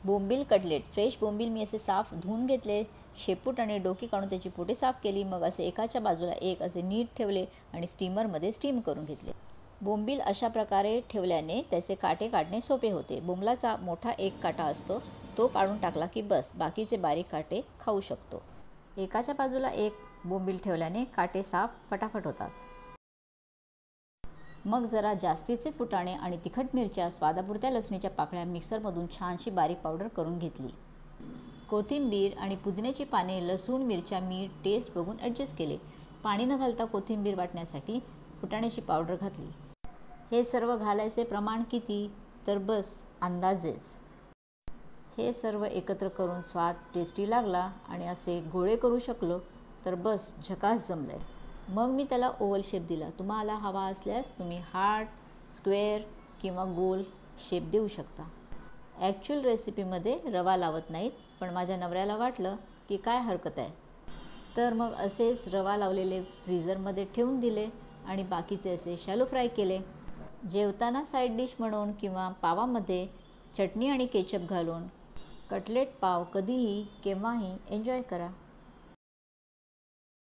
बोंबील cutlet. Fresh बोंबील मी असे साफ धुवून घेतले, शेपूट आणि डोकी काढून त्याची पोटी साफ केली. मग असे एकाच्या बाजूला एक असे नीट ठेवले आणि स्टीमरमध्ये स्टीम करून घेतले. बोंबील अशा प्रकारे ठेवल्याने त्याचे काटे काढणे सोपे होते. बोंबलाचा मोठा एक काटा असतो, तो काढून टाकला की बस, बाकीचे बारीक काटे खाऊ शकतो. एकाच्या बाजूला एक बोंबील ठेवल्याने काटे साफ फटाफट होतात. मग जरा जास्तीचे फुटाणे आणि तिखट मिरच्या, स्वादापुरत्या लसणीच्या पाकळ्या मिक्सरमधून छानशी बारीक पावडर करून घेतली. कोथिंबीर आणि पुदिन्याची पाने, लसूण, मिरच्या, मीठ टेस्ट बघून ॲडजस्ट केले. पाणी न घालता कोथिंबीर वाटण्यासाठी फुटाण्याची पावडर घातली. हे सर्व घालायचे प्रमाण किती, तर बस अंदाजेच. हे सर्व एकत्र करून स्वाद टेस्टी लागला आणि असे गोळे करू शकलो तर बस झकास जमलंय. मग मी त्याला ओव्हल शेप दिला. तुम्हाला हवा असल्यास तुम्ही हार्ट, स्क्वेअर किंवा गोल शेप देऊ शकता. ॲक्च्युअल रेसिपीमध्ये रवा लावत नाहीत, पण माझ्या नवऱ्याला वाटलं की काय हरकत आहे, तर मग असेच रवा लावलेले फ्रीझरमध्ये ठेवून दिले आणि बाकीचे असे शॅलो फ्राय केले. जेवताना साईड डिश म्हणून किंवा पावामध्ये चटणी आणि केचप घालून कटलेट पाव कधीही केव्हाही एन्जॉय करा.